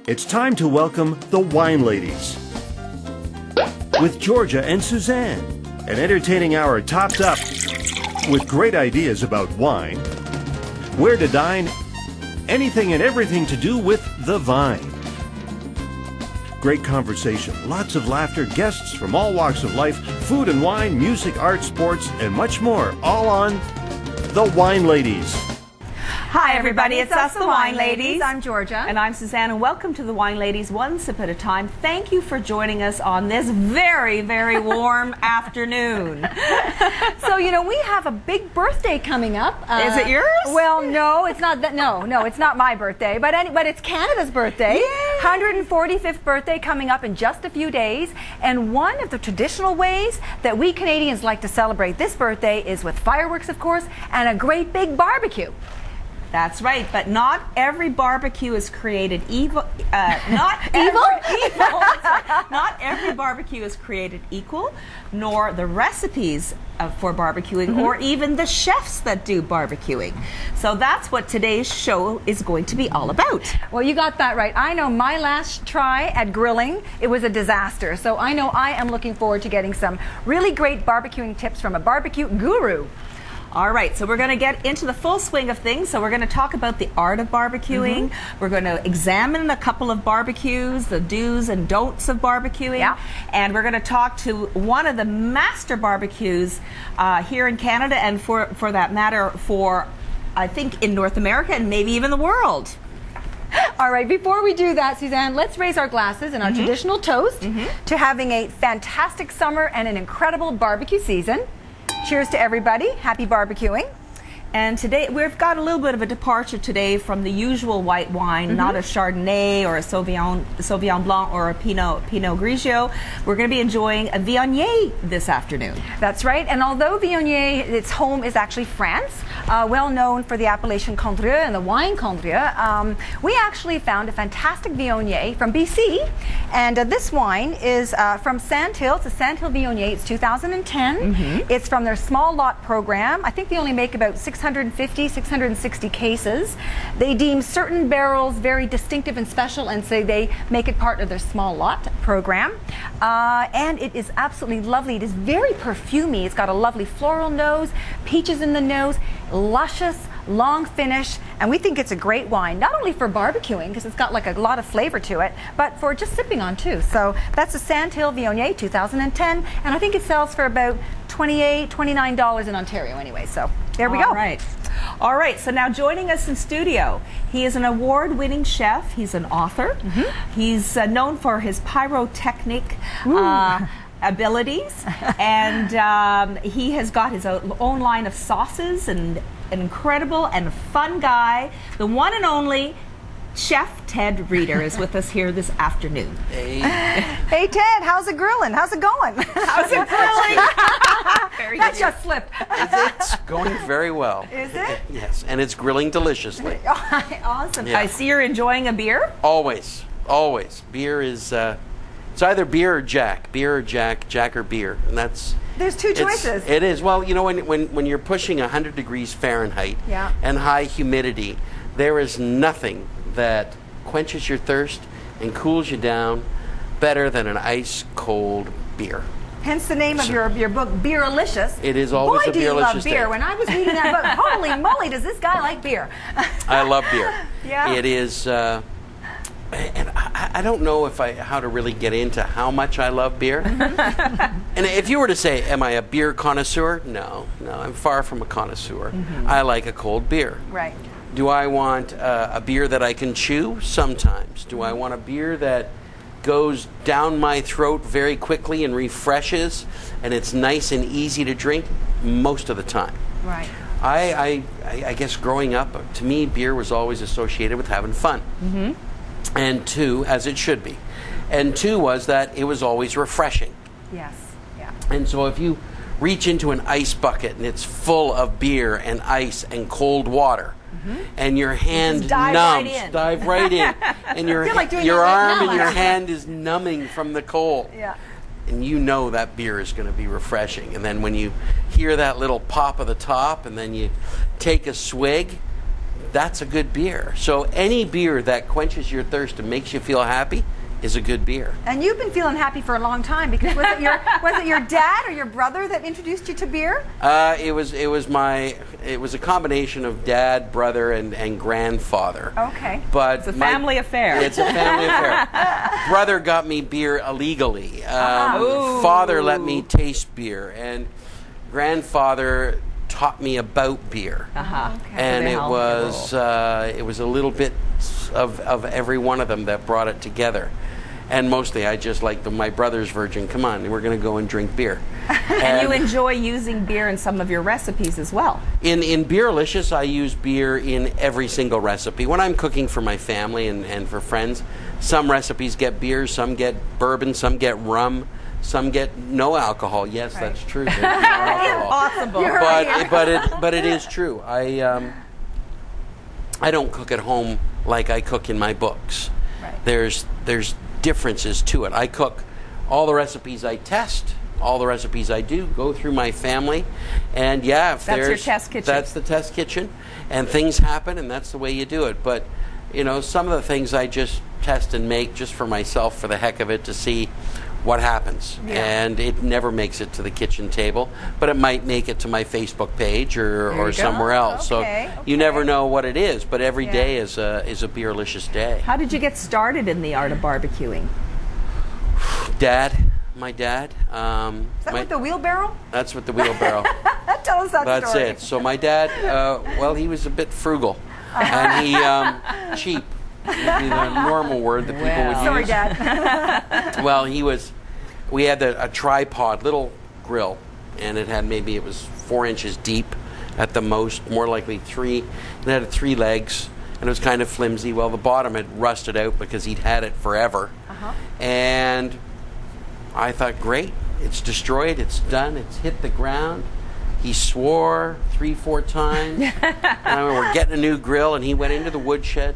It's time to welcome the Wine Ladies. With Georgia and Suzanne, an entertaining hour topped up with great ideas about wine, where to dine, anything and everything to do with the vine. Great conversation, lots of laughter, guests from all walks of life, food and wine, music, art, sports, and much more, all on The Wine Ladies. Hi everybody, it's us the Wine Ladies. I'm Georgia. And I'm Suzanne, and welcome to the Wine Ladies One Sip at a Time. Thank you for joining us on this very, very warm afternoon. So, we have a big birthday coming up. Is it yours? Well, no, it's not that. No, it's not my birthday, but it's Canada's birthday. Yay! 145th birthday coming up in just a few days. And one of the traditional ways that we Canadians like to celebrate this birthday is with fireworks, of course, and a great big barbecue. That's right, but not every barbecue is created evil. Not every barbecue is created equal, nor the recipes for barbecuing, or even the chefs that do barbecuing. So that's what today's show is going to be all about. Well, you got that right. I know my last try at grilling, it was a disaster. So I know I am looking forward to getting some really great barbecuing tips from a barbecue guru. All right, so we're going to get into the full swing of things. So we're going to talk about the art of barbecuing. We're going to examine a couple of barbecues, the do's and don'ts of barbecuing. Yeah. And we're going to talk to one of the master barbecues here in Canada, and for that matter, I think in North America and maybe even the world. All right, before we do that, Suzanne, let's raise our glasses in our traditional toast to having a fantastic summer and an incredible barbecue season. Cheers to everybody. Happy barbecuing. And today, we've got a little bit of a departure today from the usual white wine, not a Chardonnay or a Sauvignon Blanc or a Pinot Grigio. We're going to be enjoying a Viognier this afternoon. That's right. And although Viognier, its home is actually France, well known for the appellation Condrieu and the wine Condrieu, we actually found a fantastic Viognier from BC. And this wine is from Sandhill. It's a Sandhill Viognier. It's 2010. It's from their small lot program. I think they only make about 650, 660 cases. They deem certain barrels very distinctive and special, and so they make it part of their small lot program. And it is absolutely lovely. It is very perfumey. It's got a lovely floral nose, peaches in the nose, luscious, long finish, and we think it's a great wine, not only for barbecuing, because it's got like a lot of flavor to it, but for just sipping on too. So that's a Sandhill Viognier 2010, and I think it sells for about $28, $29 in Ontario anyway, so there we go. All right, so now joining us in studio, he is an award-winning chef, he's an author, he's known for his pyrotechnic abilities, and he has got his own line of sauces, and an incredible and fun guy. The one and only Chef Ted Reeder is with us here this afternoon. Hey Ted, how's it grilling? How's it going? How's it grilling? Very That good. just slipped. It's going very well. Is it? Yes, and it's grilling deliciously. Awesome. Yeah. I see you're enjoying a beer. Always, always. Beer is, it's either beer or Jack. Beer or Jack, Jack or beer. And that's... There's two choices. It is. Well, when you're pushing 100 degrees Fahrenheit and high humidity, there is nothing that quenches your thirst and cools you down better than an ice cold beer. Hence the name of your book, BEERLICIOUS. It is always Boy, a do you love BEERLICIOUS beer. day. When I was reading that book, holy moly, does this guy like beer? I love beer. Yeah. It is, and I don't know how to really get into how much I love beer. And if you were to say, am I a beer connoisseur? No, I'm far from a connoisseur. I like a cold beer. Right. Do I want a beer that I can chew? Sometimes. Do I want a beer that goes down my throat very quickly and refreshes, and it's nice and easy to drink? Most of the time. Right. I guess growing up, to me, beer was always associated with having fun. And two, as it should be. And two was that it was always refreshing. Yes. Yeah. And so if you reach into an ice bucket and it's full of beer and ice and cold water, and your hand numbs, dive right in, and your arm and your hand is numbing from the cold. Yeah. And you know that beer is going to be refreshing. And then when you hear that little pop of the top, and then you take a swig, that's a good beer. So any beer that quenches your thirst and makes you feel happy is a good beer. And you've been feeling happy for a long time, because was it your dad or your brother that introduced you to beer? It was a combination of dad, brother, and grandfather. Okay. But it's a family affair. It's a family affair. Brother got me beer illegally. Father let me taste beer, and grandfather taught me about beer. Okay. And it was a little bit of every one of them that brought it together. And mostly I just like my brother's virgin. Come on, we're going to go and drink beer. And you enjoy using beer in some of your recipes as well. In BEERLICIOUS, I use beer in every single recipe. When I'm cooking for my family and for friends, some recipes get beer, some get bourbon, some get rum, some get no alcohol. Yes, right. That's true. There's no alcohol. Impossible. But it is true. I don't cook at home like I cook in my books. Right. There's differences to it. I cook all the recipes I test, all the recipes I do, go through my family, and that's your test kitchen. That's the test kitchen, and things happen, and that's the way you do it. But some of the things I just test and make just for myself, for the heck of it, to see what happens. Yeah. And it never makes it to the kitchen table, but it might make it to my Facebook page or somewhere else. Okay, so you never know what it is, but every day is a BEERLICIOUS day. How did you get started in the art of barbecuing? My dad. Is that with the wheelbarrow? That's with the wheelbarrow. Tell us that That's story. it. So my dad, he was a bit frugal, and he cheap would be the normal word that people would use. Sorry, Dad. Well, we had a tripod, little grill, and it was 4 inches deep at the most, more likely 3. It had 3 legs, and it was kind of flimsy. Well, the bottom had rusted out because he'd had it forever. And I thought, great, it's destroyed, it's done, it's hit the ground. He swore 3-4 times. And we're getting a new grill, and he went into the woodshed,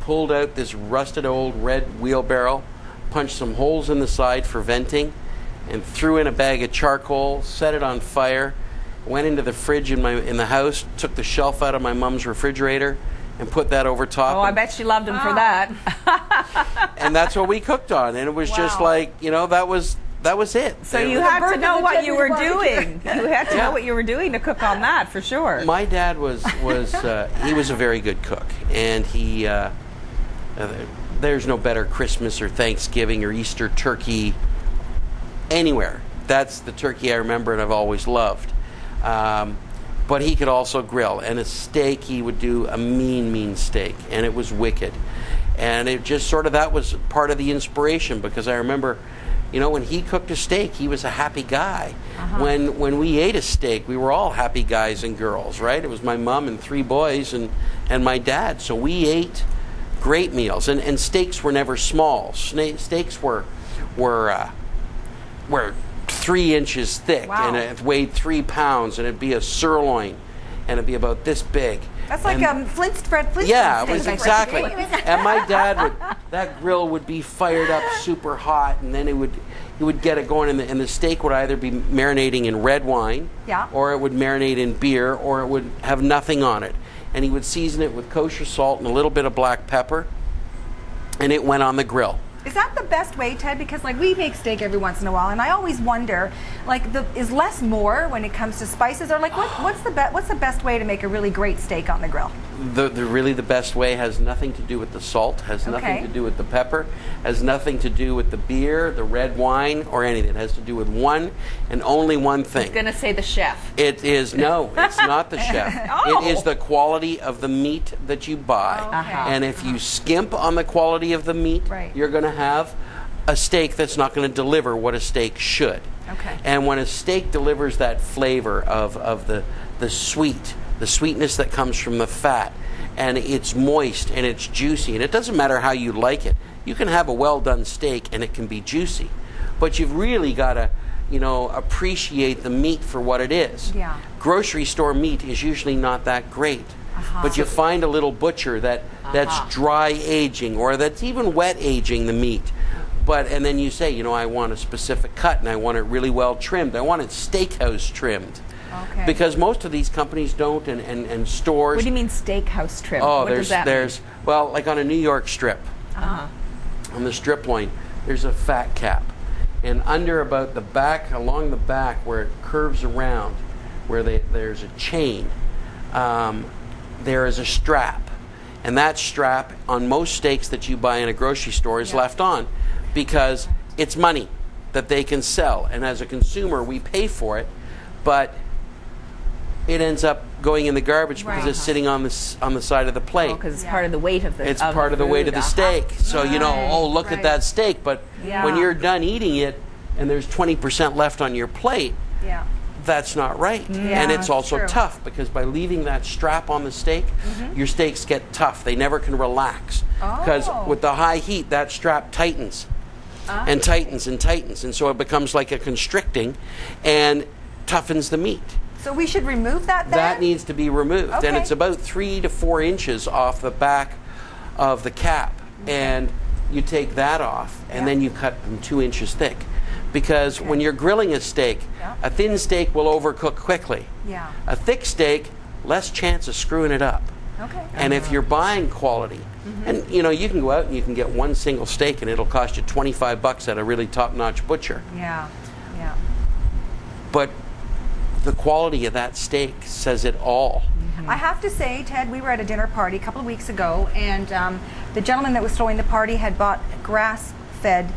pulled out this rusted old red wheelbarrow, punched some holes in the side for venting, and threw in a bag of charcoal, set it on fire, went into the fridge in the house, took the shelf out of my mom's refrigerator, and put that over top. Oh, I bet she loved him for that. And that's what we cooked on, and it was just like, that was it. So you had to know what you were doing. You had to know what you were doing to cook on that, for sure. My dad was he was a very good cook, and he there's no better Christmas or Thanksgiving or Easter turkey anywhere. That's the turkey I remember and I've always loved. But he could also grill, and a steak, he would do a mean steak, and it was wicked. And it just that was part of the inspiration, because I remember, when he cooked a steak, he was a happy guy. When we ate a steak, we were all happy guys and girls, right? It was my mom and 3 boys and my dad. So we ate great meals, and steaks were never small. Steaks were 3 inches thick, and it weighed 3 pounds, and it'd be a sirloin, and it'd be about this big. That's like Fred Flintstone. Yeah, it was exactly. And my dad that grill would be fired up super hot, and then he would get it going, and the steak would either be marinating in red wine, or it would marinate in beer, or it would have nothing on it. And he would season it with kosher salt and a little bit of black pepper, and it went on the grill. Is that the best way, Ted? Because we make steak every once in a while, and I always wonder, is less more when it comes to spices, or what's the best way to make a really great steak on the grill? The best way has nothing to do with the salt, has nothing to do with the pepper, has nothing to do with the beer, the red wine, or anything. It has to do with one and only one thing. I was going to say the chef. It's not the chef. It is the quality of the meat that you buy. And if you skimp on the quality of the meat, you're going to have a steak that's not going to deliver what a steak should. And when a steak delivers that flavor of the sweetness that comes from the fat, and it's moist and it's juicy, and it doesn't matter how you like it. You can have a well done steak and it can be juicy, but you've really got to appreciate the meat for what it is. Grocery store meat is usually not that great. But you find a little butcher that's dry aging, or that's even wet aging the meat. And then you say, I want a specific cut, and I want it really well trimmed. I want it steakhouse trimmed. Okay. Because most of these companies don't, and stores. What do you mean steakhouse trim? Oh, what does that mean? Well, like on a New York strip, on the strip loin, there's a fat cap. And under about the back, along the back where it curves around, where there's a chain, there is a strap. And that strap on most steaks that you buy in a grocery store is left on because it's money that they can sell. And as a consumer, we pay for it, but it ends up going in the garbage because it's sitting on the side of the plate. Because it's part of the weight of the It's part of the weight of the steak. So, look at that steak. But when you're done eating it and there's 20% left on your plate, that's not right. And it's also tough because by leaving that strap on the steak, your steaks get tough. They never can relax. Because with the high heat, that strap tightens and tightens and tightens. And so it becomes like a constricting and toughens the meat. So we should remove that then? That needs to be removed. Okay. And it's about 3 to 4 inches off the back of the cap. And you take that off and then you cut them 2 inches thick. Because when you're grilling a steak, a thin steak will overcook quickly. Yeah. A thick steak, less chance of screwing it up. Okay. And if you're buying quality, and you can go out and you can get one single steak and it'll cost you $25 at a really top-notch butcher. Yeah. But the quality of that steak says it all. I have to say, Ted, we were at a dinner party a couple of weeks ago, and the gentleman that was throwing the party had bought grass-fed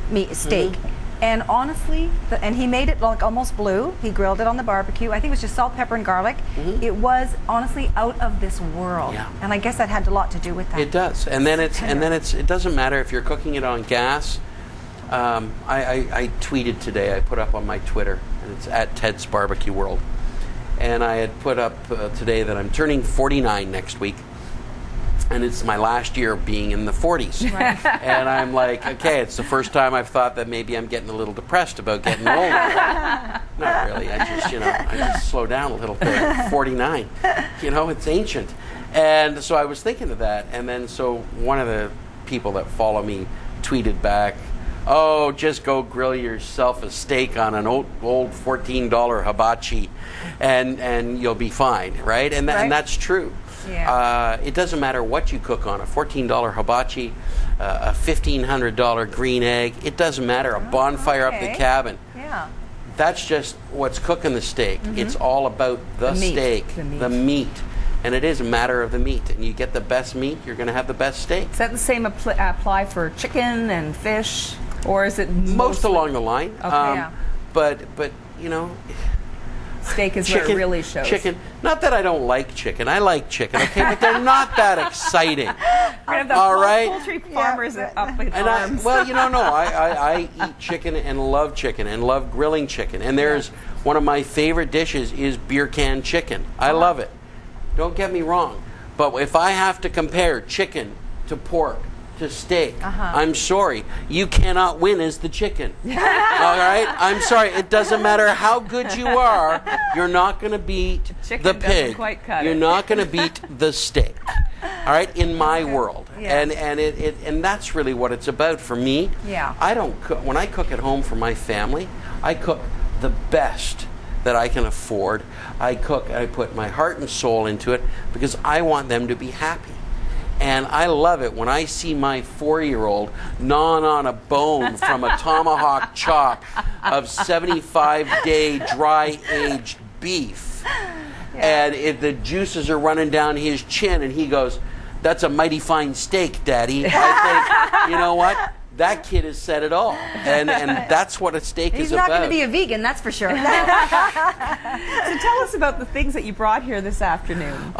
meat steak. And honestly, and he made it like almost blue. He grilled it on the barbecue. I think it was just salt, pepper, and garlic. It was honestly out of this world. Yeah. And I guess that had a lot to do with that. It does. And then it doesn't matter if you're cooking it on gas. I tweeted today. I put up on my Twitter, and it's at Ted's Barbecue World. And I had put up today that I'm turning 49 next week. And it's my last year being in the 40s. Right. And I'm like, okay, it's the first time I've thought that maybe I'm getting a little depressed about getting older. Not really. I just slow down a little bit. 49. It's ancient. And so I was thinking of that. And then so one of the people that follow me tweeted back, oh, just go grill yourself a steak on an old $14 hibachi and you'll be fine, right? And that's true. Yeah. It doesn't matter what you cook on a $14 hibachi, a $1,500 green egg. It doesn't matter. A bonfire up the cabin. Yeah. That's just what's cooking the steak. It's all about the steak, the meat. And it is a matter of the meat. And you get the best meat, you're going to have the best steak. Is that the same apply for chicken and fish? Or is it most along the line? Okay. But steak is where it really shows. Chicken. Not that I don't like chicken. I like chicken, okay? But they're not that exciting. All right? Poultry farmers up in arms. I eat chicken and love grilling chicken. And there's one of my favorite dishes is beer can chicken. I love it. Don't get me wrong. But if I have to compare chicken to pork to steak, I'm sorry, you cannot win as the chicken. All right? I'm sorry. It doesn't matter how good you are, you're not going to beat the pig. You're not going to beat the steak. All right? In my world. Yeah. And that's really what it's about for me. Yeah. I don't cook. When I cook at home for my family, I cook the best that I can afford. I put my heart and soul into it because I want them to be happy. And I love it when I see my 4-year-old gnawing on a bone from a tomahawk chop of 75-day dry-aged beef. Yeah. And the juices are running down his chin, and he goes, "That's a mighty fine steak, Daddy." I think, you know what? That kid has said it all. And that's what a steak is about. He's not going to be a vegan, that's for sure. So tell us about the things that you brought here this afternoon.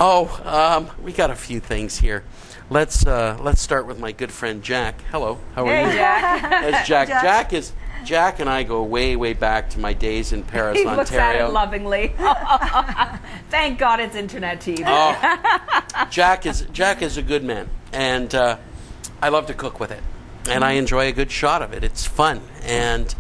We got a few things here. Let's start with my good friend Jack. Hello, how are you? Hey, Jack. That's Jack. Jack and I go way, way back to my days in Paris, he Ontario. Looks at it lovingly. Thank God it's internet TV. Jack is a good man, and I love to cook with it. And I enjoy a good shot of it. It's fun, and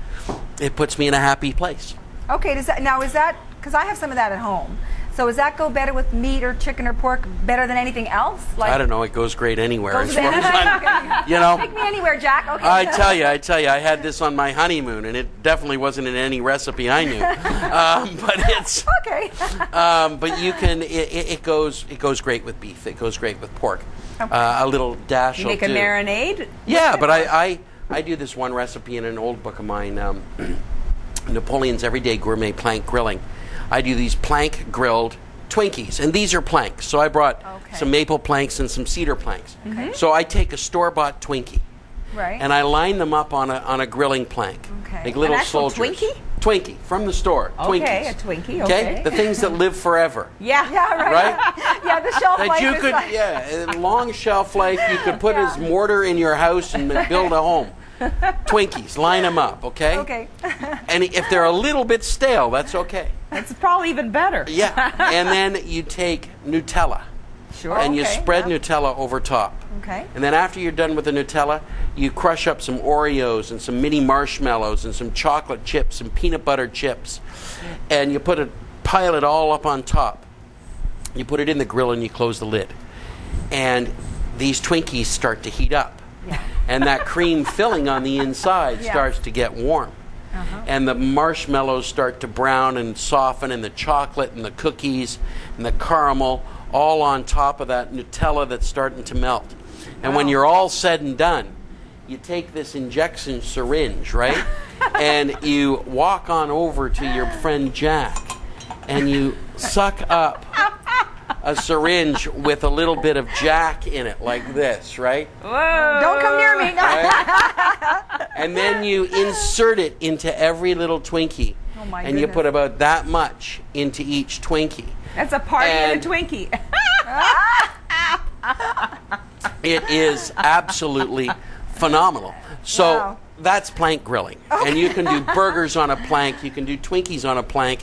it puts me in a happy place. Okay, is that because I have some of that at home? So does that go better with meat or chicken or pork better than anything else? Like, I don't know. It goes great anywhere. Goes As far as I'm, you know. Take me anywhere, Jack. Okay. I tell you, I had this on my honeymoon, and it definitely wasn't in any recipe I knew. But it's okay. but you can. It goes great with beef. It goes great with pork. Okay. A little dash. You make a marinade. Yeah, but I do this one recipe in an old book of mine, Napoleon's Everyday Gourmet Plank Grilling. I do these plank grilled Twinkies, and these are planks. So I brought some maple planks and some cedar planks. Okay. So I take a store-bought Twinkie, right, and I line them up on a grilling plank, like little an actual soldiers. Twinkie? Twinkie from the store. Okay, Twinkies. a Twinkie. Okay, the things that live forever. Yeah, right. Yeah, the shelf life. That you is could, like... long shelf life. You could put as mortar in your house and build a home. Twinkies, line them up, okay? Okay. And if they're a little bit stale, that's okay. That's probably even better. Yeah, and then you take Nutella. Sure. And you spread Nutella over top. Okay. And then after you're done with the Nutella, you crush up some Oreos and some mini marshmallows and some chocolate chips and peanut butter chips. And you pile it all up on top. You put it in the grill and you close the lid. And these Twinkies start to heat up. Yeah. And that cream filling on the inside starts to get warm. And the marshmallows start to brown and soften, and the chocolate and the cookies and the caramel all on top of that Nutella that's starting to melt. And when you're all said and done, you take this injection syringe, right? And you walk on over to your friend Jack, and you suck up a syringe with a little bit of Jack in it, like this, right? Whoa. Don't come near me. Right? And then you insert it into every little Twinkie. Oh my and goodness. you put about that much into each Twinkie. That's a party in a Twinkie. It is absolutely phenomenal. So that's plank grilling. And you can do burgers on a plank, you can do Twinkies on a plank,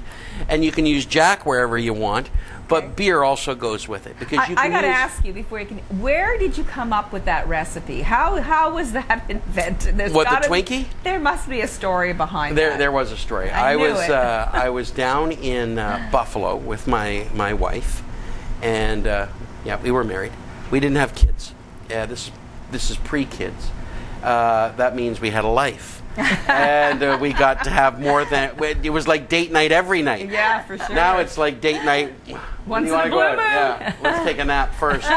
and you can use Jack wherever you want. But beer also goes with it, because you can I got to ask you before you can. Where did you come up with that recipe? How was that invented? The Twinkie? There must be a story behind that. There was a story. I knew it. I was down in Buffalo with my wife, and we were married. We didn't have kids. This is pre-kids. That means we had a life. And we got to have more than... It was like date night every night. Yeah, for sure. Now it's like date night... Once you want to in a go blue out? moon. Yeah, let's take a nap first.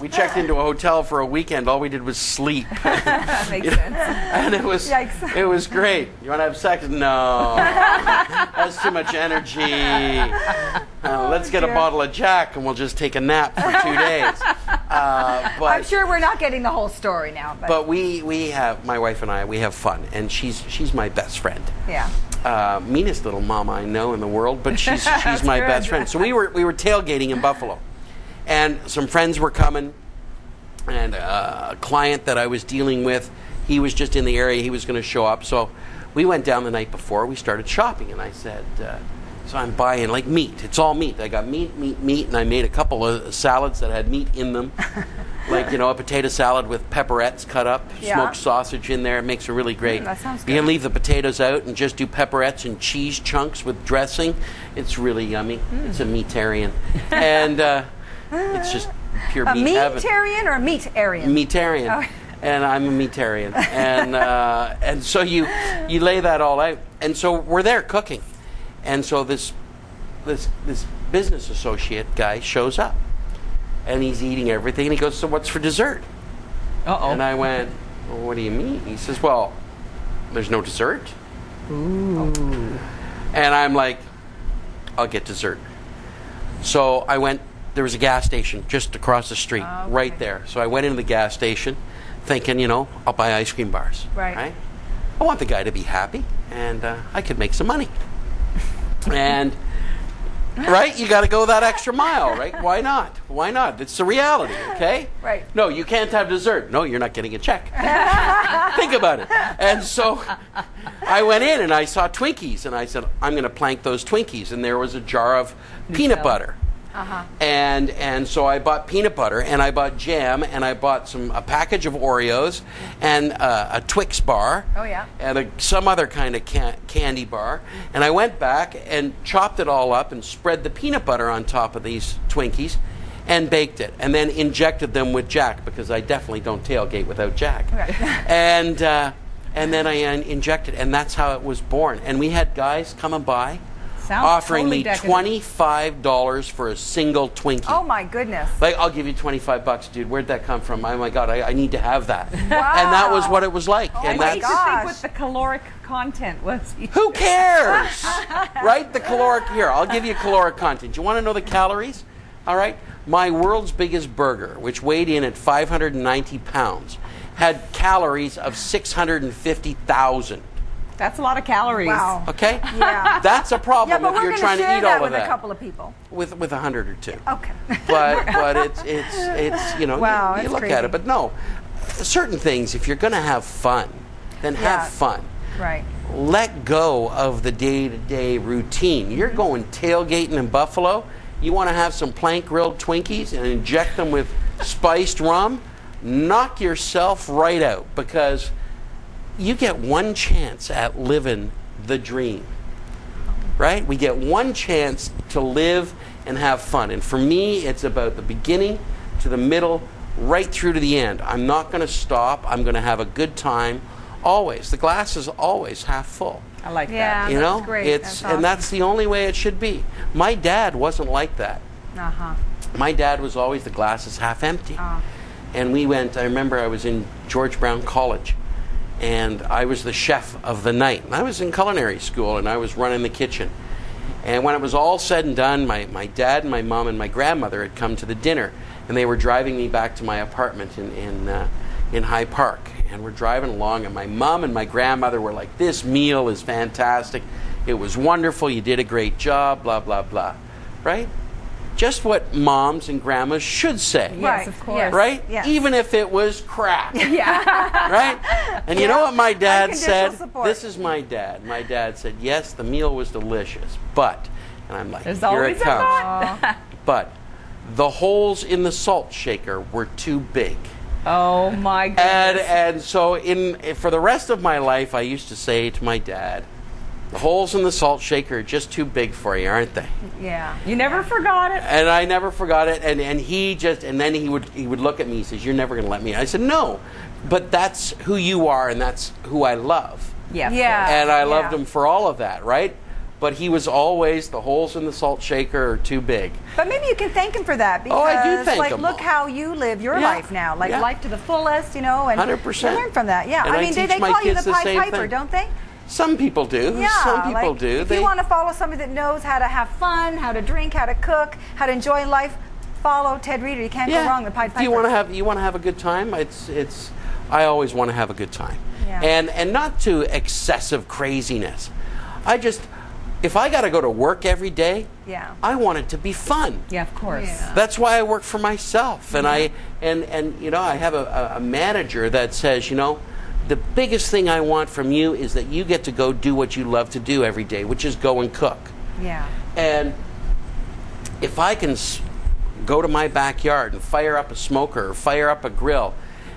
We checked into a hotel for a weekend. All we did was sleep. That makes sense. And it was Yikes. it was great. You want to have sex? No. That's too much energy. Let's get a bottle of Jack and we'll just take a nap for 2 days. But I'm sure we're not getting the whole story now. But we have, my wife and I, we have fun, and she's my best friend. Yeah. Meanest little mama I know in the world, but she's my best friend. So we were tailgating in Buffalo, and some friends were coming, and a client that I was dealing with, he was just in the area. He was going to show up, so we went down the night before. We started shopping, and I said, so I'm buying like meat. It's all meat. I got meat, and I made a couple of salads that had meat in them. Like, a potato salad with pepperettes cut up, smoked sausage in there. It makes it really great. That sounds good. You can leave the potatoes out and just do pepperettes and cheese chunks with dressing. It's really yummy. It's a meatarian. And it's just pure meat heaven. A meatarian or a meat-arian? Meatarian. Oh. And I'm a meatarian. And so you lay that all out. And so we're there cooking. And so this business associate guy shows up. And he's eating everything. And he goes, so what's for dessert? Uh-oh. And I went, well, what do you mean? He says, well, there's no dessert. Ooh. And I'm like, I'll get dessert. So I went, there was a gas station just across the street, right there. So I went into the gas station thinking, I'll buy ice cream bars. Right. I want the guy to be happy, and I could make some money. And... Right? You got to go that extra mile, right? Why not? Why not? It's the reality, okay? Right. No, you can't have dessert. No, you're not getting a check. Think about it. And so I went in and I saw Twinkies, and I said, I'm going to plank those Twinkies. And there was a jar of peanut butter. And so I bought peanut butter, and I bought jam, and I bought a package of Oreos, and a Twix bar, and some other kind of candy bar. And I went back and chopped it all up and spread the peanut butter on top of these Twinkies and baked it, and then injected them with Jack, because I definitely don't tailgate without Jack. And then I injected, and that's how it was born. And we had guys coming by offering me $25 for a single Twinkie. Oh my goodness. Like, I'll give you $25, dude. Where'd that come from? Oh my God, I need to have that. Wow. And that was what it was like. And that's think what the caloric content was. Who cares? Right? The caloric, here, I'll give you caloric content. You want to know the calories? All right? My world's biggest burger, which weighed in at 590 pounds, had calories of 650,000. That's a lot of calories. Wow. Okay? Yeah. That's a problem if you're trying to eat all of that. With a couple of people. With 100 or 2. Okay. But it's you know, wow, you look crazy. at it. But no, certain things, if you're going to have fun, then have fun. Right. Let go of the day-to-day routine. You're going tailgating in Buffalo. You want to have some plank grilled Twinkies and inject them with spiced rum? Knock yourself right out, because you get one chance at living the dream, right? We get one chance to live and have fun. And for me, it's about the beginning to the middle, right through to the end. I'm not going to stop. I'm going to have a good time always. The glass is always half full. I like that. You know, that's great. it's awesome. And that's the only way it should be. My dad wasn't like that. My dad was always the glass is half empty. And we went, I remember I was in George Brown College, and I was the chef of the night. And I was in culinary school, and I was running the kitchen. And when it was all said and done, my dad and my mom and my grandmother had come to the dinner, and they were driving me back to my apartment in High Park. And we're driving along, and my mom and my grandmother were like, "This meal is fantastic. It was wonderful. You did a great job, blah, blah, blah." Right? Just what moms and grandmas should say. Yes, of course. Right? Yes. Even if it was crap. Right? And you know what my dad said? Support. This is my dad. My dad said, "Yes, the meal was delicious, but," and I'm like, There's "Here always it a comes." but. But the holes in the salt shaker were too big. Oh my goodness. And so for the rest of my life, I used to say to my dad, "The holes in the salt shaker are just too big for you, aren't they?" Yeah. You never forgot it. And I never forgot it. And then he would look at me. He says, "You're never going to let me." I said, "No, but that's who you are, and that's who I love." Yeah. And I loved him for all of that, right? But he was always, the holes in the salt shaker are too big. But maybe you can thank him for that, because I do thank him. look how you live your life now, life to the fullest, you know, and 100%. you learn from that. Yeah, And I I mean, they teach my call you kids the the Pied same Piper, thing. don't they? Some people do. Yeah, Some people do. If you want to follow somebody that knows how to have fun, how to drink, how to cook, how to enjoy life, follow Ted Reader. You can't go wrong. The Pied Piper. If you want to have a good time, it's. I always want to have a good time, and not to excessive craziness. If I got to go to work every day, I want it to be fun. Yeah, of course. Yeah. That's why I work for myself, and I have a manager that says, the biggest thing I want from you is that you get to go do what you love to do every day, which is go and cook. Yeah. And if I can go to my backyard and fire up a smoker or fire up a grill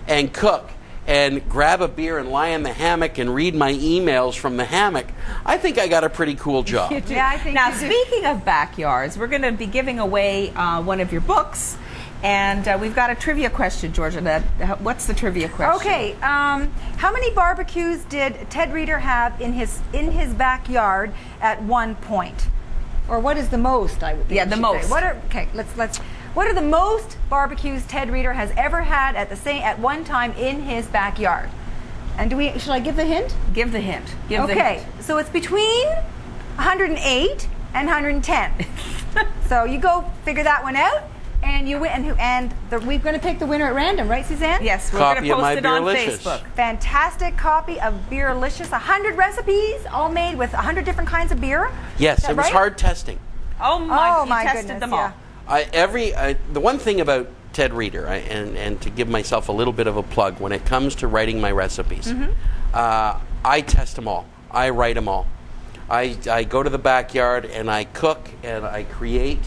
and cook and grab a beer and lie in the hammock and read my emails from the hammock, I think I got a pretty cool job. Yeah, I think now, you do. speaking of backyards, we're going to be giving away one of your books. And we've got a trivia question, Georgia. What's the trivia question? Okay, how many barbecues did Ted Reader have in his backyard at one point, or what is the most? I would think. Yeah, the most. What are the most barbecues Ted Reader has ever had at one time in his backyard? And should I give the hint? Give the hint. So it's between 108 and 110. So you go figure that one out. And you win, we're going to pick the winner at random, right, Suzanne? Yes, we're going to post it on BeerLicious. Facebook. Fantastic copy of BeerLicious, 100 recipes, all made with 100 different kinds of beer. Yes, it was hard testing. Oh my! You tested goodness, them all. The one thing about Ted Reader, and to give myself a little bit of a plug, when it comes to writing my recipes, I test them all. I write them all. I go to the backyard and I cook and I create.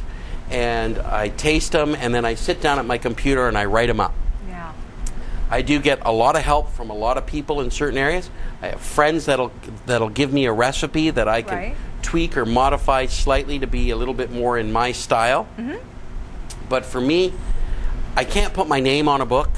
and I taste them, and then I sit down at my computer and I write them up. Yeah. I do get a lot of help from a lot of people in certain areas. I have friends that'll give me a recipe that I can tweak or modify slightly to be a little bit more in my style. But for me, I can't put my name on a book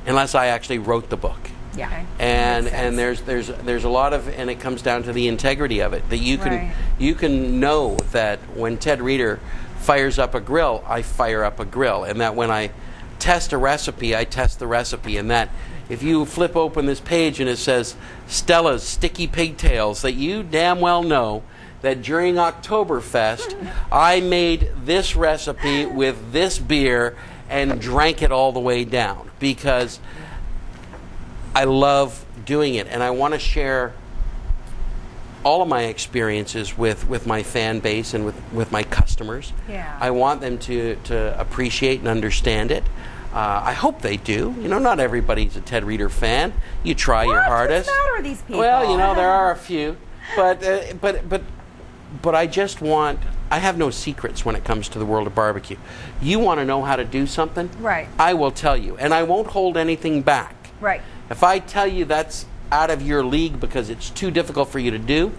unless I actually wrote the book. Yeah. Okay. And there's a lot of, and it comes down to the integrity of it, that you can know that when Ted Reeder fires up a grill, I fire up a grill, and that when I test a recipe, I test the recipe, and that if you flip open this page and it says Stella's Sticky Pigtails, that you damn well know that during Oktoberfest I made this recipe with this beer and drank it all the way down, because I love doing it, and I want to share all of my experiences with my fan base and with my customers. Yeah. I want them to appreciate and understand it. I hope they do. You know, not everybody's a Ted Reeder fan. You try your hardest. What's the matter with these people? Well, you know, there are a few, but I just want. I have no secrets when it comes to the world of barbecue. You want to know how to do something? Right. I will tell you, and I won't hold anything back. Right. If I tell you that's out of your league because it's too difficult for you to do,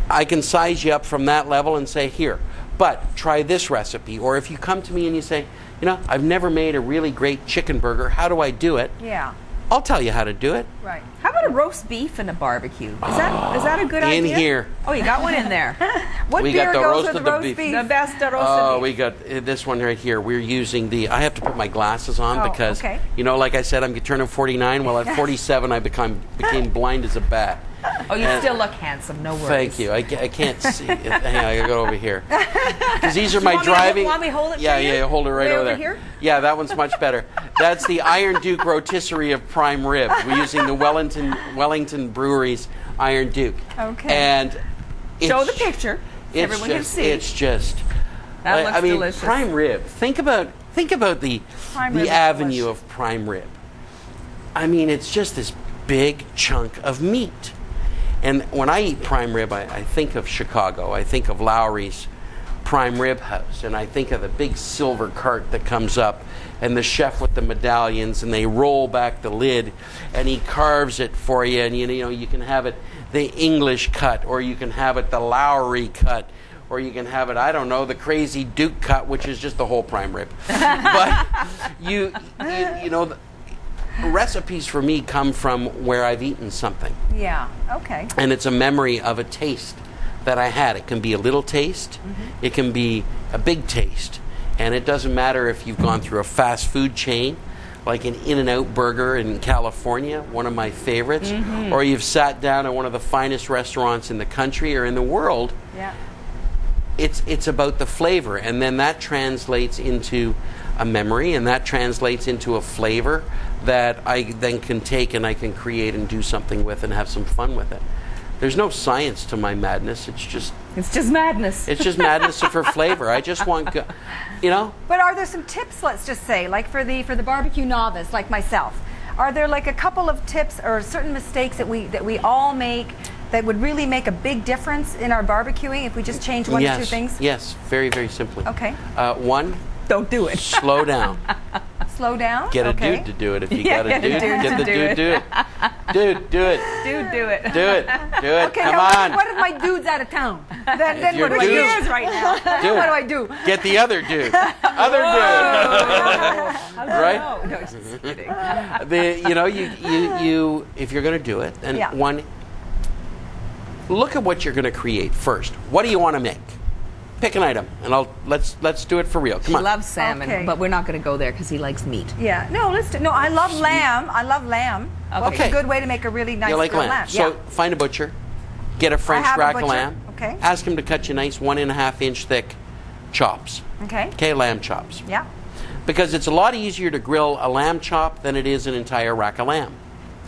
I can size you up from that level and say, here, but try this recipe. Or if you come to me and you say, you know, I've never made a really great chicken burger, how do I do it? Yeah. I'll tell you how to do it. Right. How about a roast beef and a barbecue? Is that a good idea? In here. Oh, you got one in there. What We beer got the goes roast with of the the roast beef. beef? The best roast Oh, beef. we got this one right here. We're using the, I have to put my glasses on because, you know, like I said, I'm turning 49. Well, at 47, I became blind as a bat. Oh, you still look handsome. No worries. Thank you. I can't see. Hang on, I gotta go over here. Because these are my want driving. Want me to hold it yeah, for you? yeah, hold it right Way over over there. here? Yeah, that one's much better. That's the Iron Duke rotisserie of prime rib. We're using the Wellington Brewery's Iron Duke. Okay. And Show the picture. Everyone can see. It's just. That looks delicious. Prime rib. Think about the avenue of prime rib. I mean, it's just this big chunk of meat. And when I eat prime rib, I think of Chicago. I think of Lowry's Prime Rib House. And I think of the big silver cart that comes up and the chef with the medallions, and they roll back the lid and he carves it for you. And, you know, you can have it the English cut, or you can have it the Lowry cut, or you can have it, I don't know, the Crazy Duke cut, which is just the whole prime rib. But you know, recipes for me come from where I've eaten something. Yeah. Okay. And it's a memory of a taste that I had. It can be a little taste. It can be a big taste. And it doesn't matter if you've gone through a fast food chain, like an In-N-Out burger in California, one of my favorites, or you've sat down at one of the finest restaurants in the country or in the world. Yeah. It's about the flavor, and then that translates into a memory, and that translates into a flavor that I then can take and I can create and do something with and have some fun with it. There's no science to my madness. It's just madness. It's just madness for flavor. I just want, you know. But are there some tips? Let's just say, like for the barbecue novice, like myself, are there like a couple of tips or certain mistakes that we all make that would really make a big difference in our barbecuing if we just change one or two things? Yes, very, very simply. Okay. One, don't do it. Slow down. Slow down? Get a dude to do it if you got a dude. Get the dude to do it. Dude, do it. Dude, do it. Do it. Do it. Okay, Come now on. What if my dude's out of town? Then your what do I dude's- do? right now. Do What it. do I do? Get the other dude. Other dude. Right? No, just kidding. You if you're going to do it, and one, look at what you're going to create first. What do you want to make? Pick an item, and let's do it for real. Come He on. loves salmon, but we're not going to go there because he likes meat. Yeah. No, I love lamb. I love lamb. What's a good way to make a really nice You like grilled lamb. lamb? So find a butcher, get a French have a rack butcher. of lamb. Okay. Ask him to cut you nice 1.5 inch thick chops. Okay. Okay, lamb chops. Yeah. Because it's a lot easier to grill a lamb chop than it is an entire rack of lamb.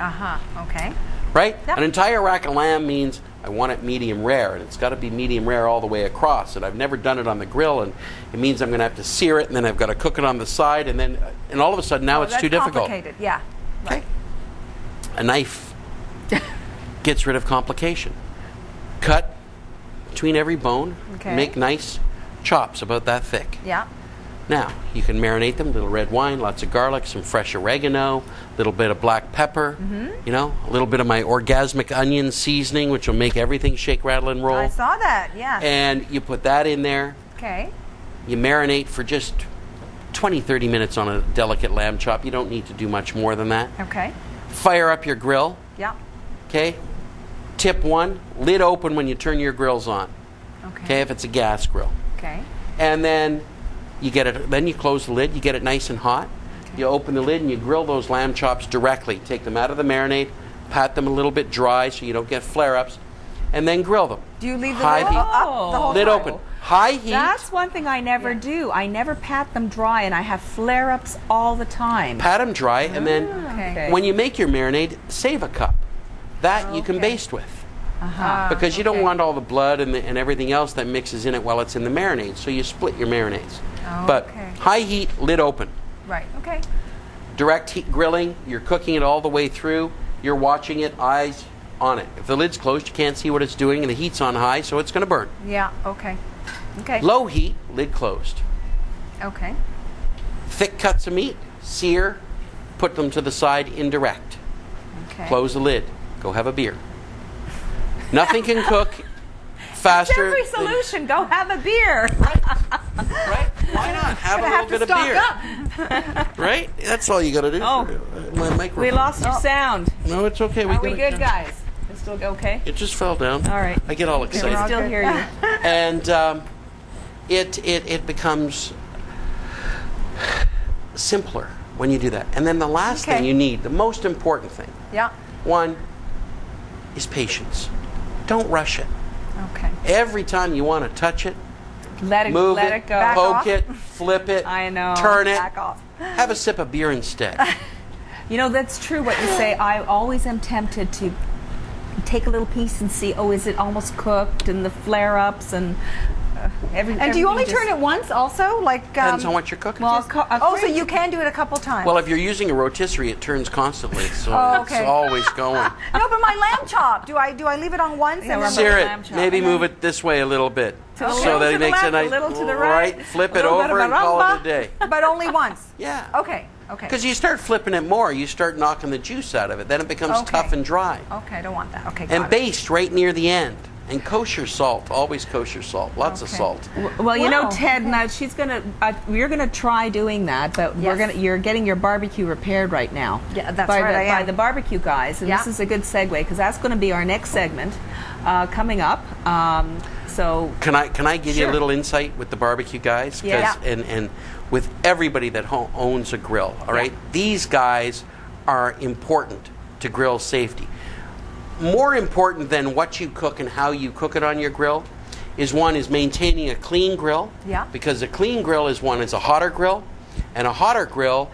Okay. Right? Yep. An entire rack of lamb means I want it medium rare, and it's got to be medium rare all the way across. And I've never done it on the grill, and it means I'm going to have to sear it, and then I've got to cook it on the side, and all of a sudden now it's too difficult. Complicated. Yeah. Okay. A knife gets rid of complication. Cut between every bone. Okay. Make nice, chops about that thick. Yeah. Now, you can marinate them, a little red wine, lots of garlic, some fresh oregano, a little bit of black pepper, you know, a little bit of my orgasmic onion seasoning, which will make everything shake, rattle, and roll. I saw that, yeah. And you put that in there. Okay. You marinate for just 20, 30 minutes on a delicate lamb chop. You don't need to do much more than that. Okay. Fire up your grill. Yeah. Okay. Tip 1, lid open when you turn your grills on. Okay, if it's a gas grill. Okay. And then you get it. Then you close the lid. You get it nice and hot. Okay. You open the lid and you grill those lamb chops directly. Take them out of the marinade, pat them a little bit dry so you don't get flare-ups, and then grill them. Do you leave the high lid heat, up the whole lid time? open, high heat. That's one thing I never do. I never pat them dry, and I have flare-ups all the time. Pat them dry, and then when you make your marinade, save a cup. That you can baste with. Because you don't want all the blood and everything else that mixes in it while it's in the marinade. So you split your marinades. But high heat, lid open. Right, okay. Direct heat grilling, you're cooking it all the way through. You're watching it, eyes on it. If the lid's closed, you can't see what it's doing, and the heat's on high, so it's going to burn. Yeah, okay. Okay. Low heat, lid closed. Okay. Thick cuts of meat, sear, put them to the side indirect. Okay. Close the lid. Go have a beer. Nothing can cook faster. Every solution, go have a beer. Right? Why not? Have a little bit of beer. Right? That's all you got to do. Oh. My microphone. We lost your sound. No, it's okay. Are we good, guys? It's still okay? It just fell down. All right. I get all excited. We still hear you. And it becomes simpler when you do that. And then the last thing you need, the most important thing, one, is patience. Don't rush it. Okay. Every time you want to touch it, let it go. Poke it, flip it, I know. turn it, Back off. have a sip of beer instead. You know, that's true what you say. I always am tempted to take a little piece and see, oh, is it almost cooked, and the flare-ups and And do you only turn it once also? Like Depends on what you're cooking. Well, so you can do it a couple times. Well, if you're using a rotisserie, it turns constantly, so it's always going. No, but my lamb chop, do I leave it on once? Yeah, and then Sear it. Maybe move it this way a little bit, so that it makes a nice. A little to the right. Flip it over and call it a day. But only once. Yeah. Okay. Because you start flipping it more, you start knocking the juice out of it. Then it becomes tough and dry. Okay, I don't want that. Okay. And baste right near the end. And kosher salt, always kosher salt, lots of salt. Well, you know, Ted, now you're gonna try doing that, but you're getting your barbecue repaired right now. Yeah, that's right. By the barbecue guys, and this is a good segue because that's going to be our next segment coming up. So can I give you a little insight with the barbecue guys? And with everybody that owns a grill, all right, these guys are important to grill safety. More important than what you cook and how you cook it on your grill is maintaining a clean grill. Yeah. Because a clean grill is a hotter grill, and a hotter grill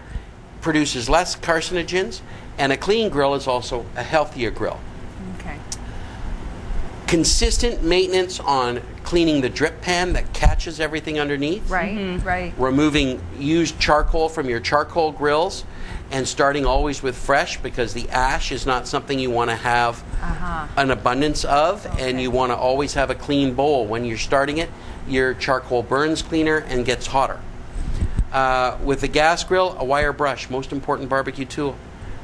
produces less carcinogens, and a clean grill is also a healthier grill. Okay. Consistent maintenance on cleaning the drip pan that catches everything underneath. Right, right. Removing used charcoal from your charcoal grills. And starting always with fresh, because the ash is not something you want to have an abundance of, and you want to always have a clean bowl. When you're starting it, your charcoal burns cleaner and gets hotter. With the gas grill, a wire brush, most important barbecue tool.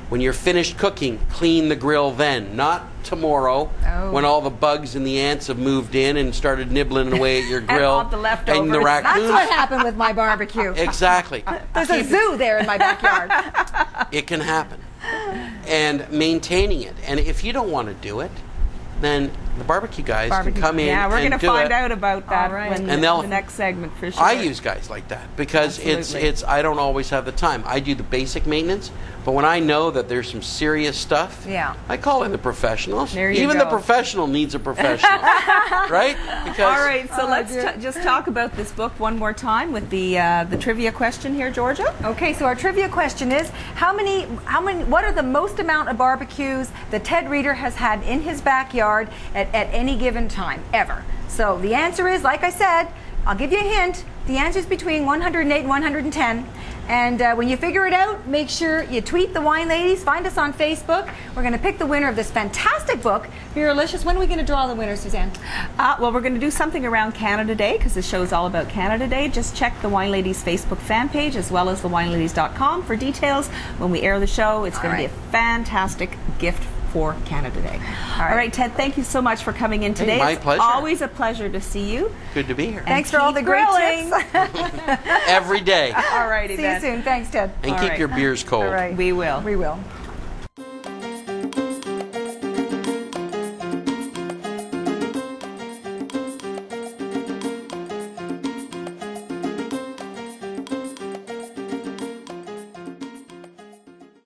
When you're finished cooking, clean the grill then, not tomorrow when all the bugs and the ants have moved in and started nibbling away at your grill. And the leftovers. And the raccoons. That's what happened with my barbecue. Exactly. There's a zoo there in my backyard. It can happen. And maintaining it. And if you don't want to do it, then the barbecue guys can come in and do it. Yeah, we're going to find out about that in the next segment for sure. I use guys like that because it's I don't always have the time. I do the basic maintenance, but when I know that there's some serious stuff, I call in the professionals. Even the professional needs a professional, right? Because all right, so let's just talk about this book one more time with the trivia question here, Georgia. Okay, so our trivia question is what are the most amount of barbecues that Ted Reeder has had in his backyard at any given time, ever? So the answer is, like I said, I'll give you a hint, the answer is between 108 and 110. And when you figure it out, make sure you tweet the Wine Ladies. Find us on Facebook. We're going to pick the winner of this fantastic book, BEERLICIOUS. When are we going to draw the winner, Suzanne? Well, we're going to do something around Canada Day, because the show is all about Canada Day. Just check the Wine Ladies Facebook fan page as well as thewineladies.com for details. When we air the show, it's going to be a fantastic gift for Canada Day. All right, Ted, thank you so much for coming in today. Hey, my pleasure. It's always a pleasure to see you. Good to be here. Thanks for all the great tips. Every day. All righty, See you soon. Thanks, Ted. And keep your beers cold. All right. We will. We will.